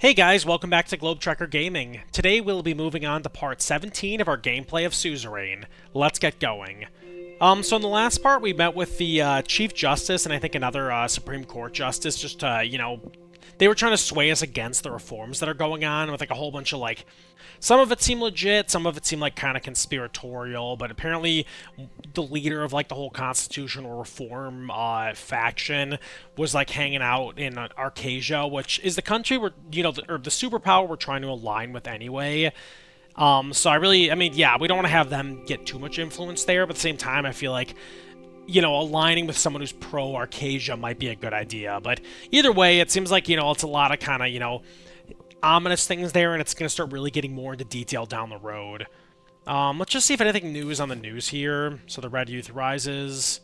Hey guys, welcome back to Globe Trekker Gaming. Today we'll be moving on to part 17 of our gameplay of Suzerain. Let's get going. So in the last part we met with the Chief Justice and I think another Supreme Court Justice just to, they were trying to sway us against the reforms that are going on with like a whole bunch of some of it seemed legit, some of it seemed like kind of conspiratorial, but apparently the leader of like the whole constitutional reform faction was like hanging out in Arcasia, which is the country where, or the superpower we're trying to align with anyway. So yeah, we don't want to have them get too much influence there, but at the same time, I feel like, aligning with someone who's pro-Arcasia might be a good idea. But either way, it seems like, it's a lot of kind of, ominous things there, and it's going to start really getting more into detail down the road. Let's just see if anything new is on the news here. So the Red Youth rises.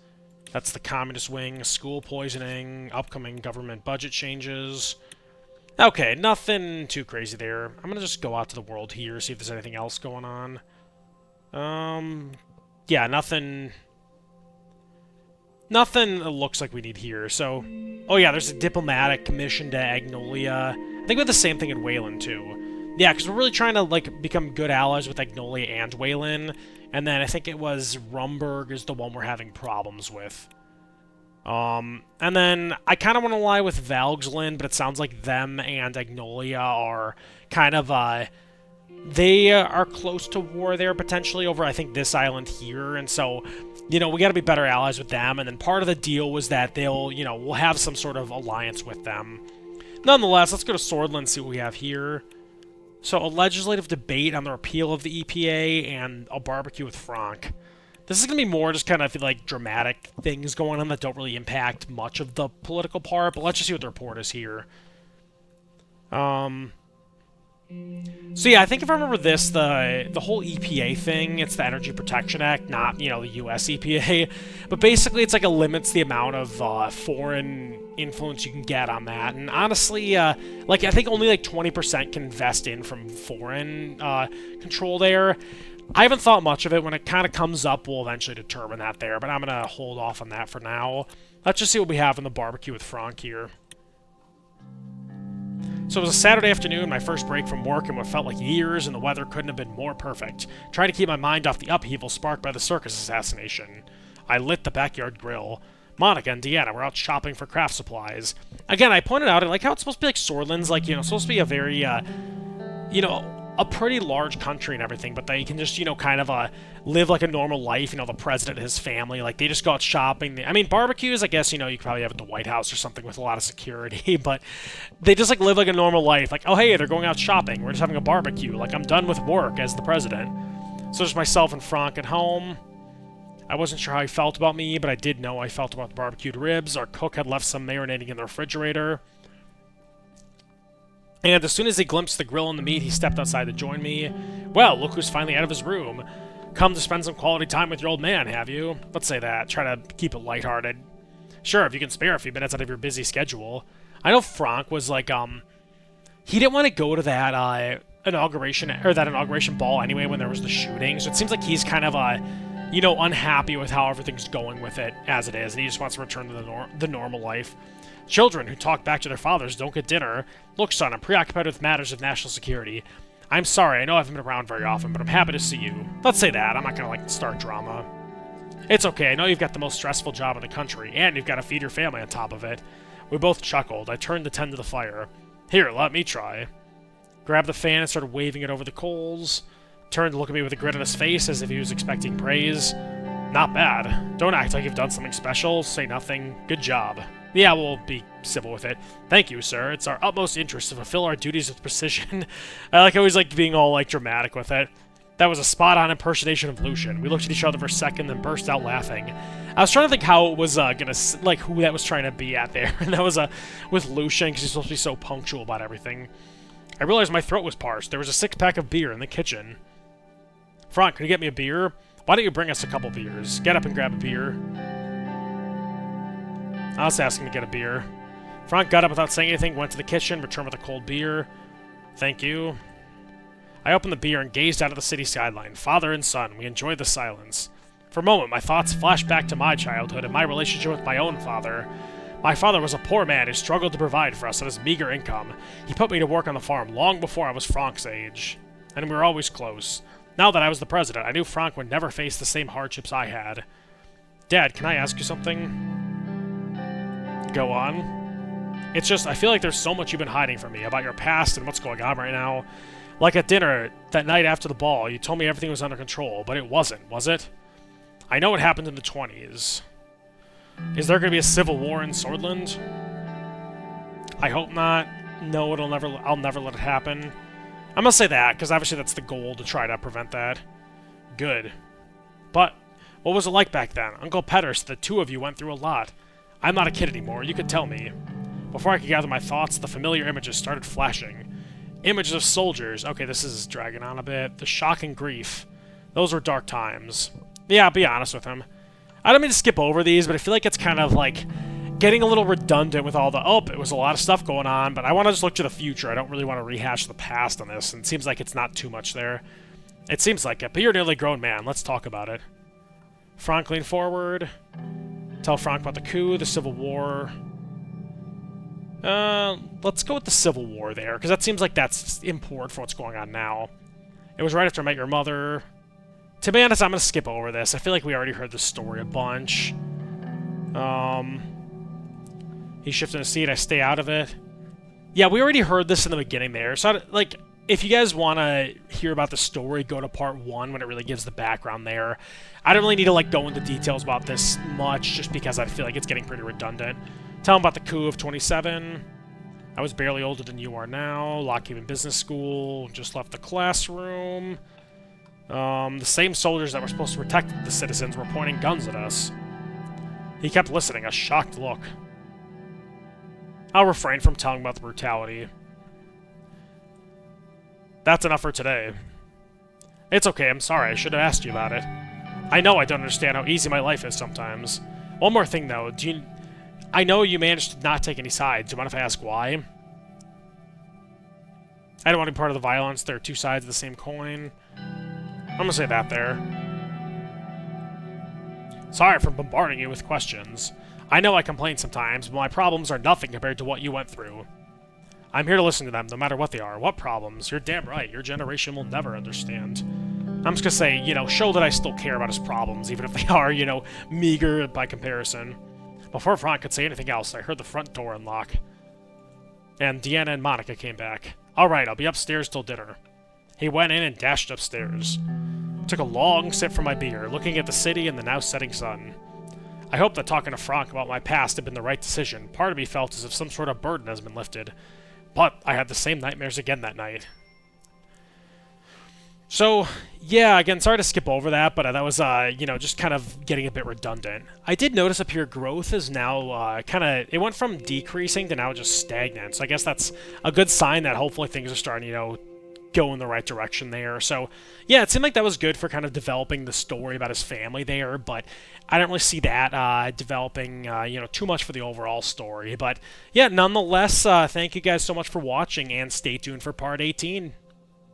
That's the communist wing. School poisoning. Upcoming government budget changes. Okay, nothing too crazy there. I'm going to just go out to the world here, see if there's anything else going on. Yeah, nothing that looks like we need here. So, oh yeah, there's a diplomatic commission to Agnolia. I think we have the same thing in Wayland, too. Yeah, because we're really trying to, become good allies with Agnolia and Wayland. And then I think it was Rumburg is the one we're having problems with. And then I kind of want to ally with Valgsland, but it sounds like them and Agnolia are kind of, they are close to war there, potentially, over, I think, this island here. And so, we got to be better allies with them. And then part of the deal was that they'll, we'll have some sort of alliance with them. Nonetheless, let's go to Sordland and see what we have here. So, a legislative debate on the repeal of the EPA and a barbecue with Frank. This is going to be more just kind of, dramatic things going on that don't really impact much of the political part, but let's just see what the report is here. So yeah, I think if I remember this, the whole EPA thing, it's the Energy Protection Act, not, the US EPA, but basically it's it limits the amount of foreign influence you can get on that, and honestly, I think only 20% can invest in from foreign control there. I haven't thought much of it. When it kind of comes up, we'll eventually determine that there, but I'm going to hold off on that for now. Let's just see what we have in the barbecue with Frank here. So it was a Saturday afternoon, my first break from work in what felt like years, and the weather couldn't have been more perfect. Trying to keep my mind off the upheaval sparked by the circus assassination. I lit the backyard grill. Monica and Deanna were out shopping for craft supplies. Again, I pointed out, how it's supposed to be like Sordland's, supposed to be a very, a pretty large country and everything, but they can just, live like a normal life. The president and his family, they just go out shopping. Barbecues, I guess, you could probably have at the White House or something with a lot of security, but they just, live like a normal life. Oh, hey, they're going out shopping. We're just having a barbecue. I'm done with work as the president. So just myself and Frank at home. I wasn't sure how he felt about me, but I did know I felt about the barbecued ribs. Our cook had left some marinating in the refrigerator. And as soon as he glimpsed the grill and the meat, he stepped outside to join me. Well, look who's finally out of his room. Come to spend some quality time with your old man, have you? Let's say that. Try to keep it lighthearted. Sure, if you can spare a few minutes out of your busy schedule. I know Frank was he didn't want to go to that inauguration ball anyway when there was the shooting. So it seems like he's kind of unhappy with how everything's going with it as it is, and he just wants to return to the normal life. Children who talk back to their fathers don't get dinner. Look, son, I'm preoccupied with matters of national security. I'm sorry, I know I haven't been around very often, but I'm happy to see you. Let's say that. I'm not gonna, start drama. It's okay, I know you've got the most stressful job in the country, and you've got to feed your family on top of it. We both chuckled. I turned to tend to the fire. Here, let me try. Grabbed the fan and started waving it over the coals. Turned to look at me with a grin on his face as if he was expecting praise. Not bad. Don't act like you've done something special. Say nothing. Good job. Yeah, we'll be civil with it. Thank you, sir. It's our utmost interest to fulfill our duties with precision. I always like being all, dramatic with it. That was a spot-on impersonation of Lucian. We looked at each other for a second, then burst out laughing. I was trying to think how it was who that was trying to be at there. And that was with Lucian, because he's supposed to be so punctual about everything. I realized my throat was parched. There was a six-pack of beer in the kitchen. Frank, can you get me a beer? Why don't you bring us a couple beers? Get up and grab a beer. I was asking to get a beer. Frank got up without saying anything, went to the kitchen, returned with a cold beer. Thank you. I opened the beer and gazed out at the city skyline. Father and son, we enjoyed the silence. For a moment, my thoughts flashed back to my childhood and my relationship with my own father. My father was a poor man who struggled to provide for us on his meager income. He put me to work on the farm long before I was Frank's age, and we were always close. Now that I was the president, I knew Frank would never face the same hardships I had. Dad, can I ask you something? Go on. It's just, I feel like there's so much you've been hiding from me about your past and what's going on right now. Like at dinner, that night after the ball, you told me everything was under control, but it wasn't, was it? I know it happened in the 20s. Is there going to be a civil war in Sordland? I hope not. No, I'll never let it happen. I'm gonna say that, because obviously that's the goal, to try to prevent that. Good. But, what was it like back then? Uncle Petter said the two of you went through a lot. I'm not a kid anymore, you could tell me. Before I could gather my thoughts, the familiar images started flashing. Images of soldiers. Okay, this is dragging on a bit. The shock and grief. Those were dark times. Yeah, I'll be honest with him. I don't mean to skip over these, but I feel like it's kind of like getting a little redundant with all the, it was a lot of stuff going on, but I want to just look to the future. I don't really want to rehash the past on this, and it seems like it's not too much there. It seems like it, but you're a nearly grown man. Let's talk about it. Frank, lean forward. Tell Frank about the coup, the Civil War. Let's go with the Civil War there, because that seems like that's important for what's going on now. It was right after I met your mother. To be honest, I'm going to skip over this. I feel like we already heard the story a bunch. He shifted his seat, I stay out of it. Yeah, we already heard this in the beginning there. So, like, if you guys want to hear about the story, go to part 1 when it really gives the background there. I don't really need to, like, go into details about this much, just because I feel like it's getting pretty redundant. Tell him about the coup of 27. I was barely older than you are now. Lockhaven Business School. Just left the classroom. The same soldiers that were supposed to protect the citizens were pointing guns at us. He kept listening, a shocked look. I'll refrain from telling about the brutality. That's enough for today. It's okay, I'm sorry, I should have asked you about it. I know I don't understand how easy my life is sometimes. One more thing, though. I know you managed to not take any sides. Do you mind if I ask why? I don't want to be part of the violence. There are two sides of the same coin. I'm gonna say that there. Sorry for bombarding you with questions. I know I complain sometimes, but my problems are nothing compared to what you went through. I'm here to listen to them, no matter what they are. What problems? You're damn right. Your generation will never understand. I'm just gonna say, show that I still care about his problems, even if they are, meager by comparison. Before Frank could say anything else, I heard the front door unlock. And Deanna and Monica came back. Alright, I'll be upstairs till dinner. He went in and dashed upstairs. Took a long sip from my beer, looking at the city and the now setting sun. I hope that talking to Frank about my past had been the right decision. Part of me felt as if some sort of burden has been lifted. But I had the same nightmares again that night. So, yeah, again, sorry to skip over that, but that was, just kind of getting a bit redundant. I did notice up here growth is now it went from decreasing to now just stagnant. So I guess that's a good sign that hopefully things are starting, go in the right direction there. So, yeah, it seemed like that was good for kind of developing the story about his family there, but I don't really see that developing, too much for the overall story. But, yeah, nonetheless, thank you guys so much for watching, and stay tuned for Part 18.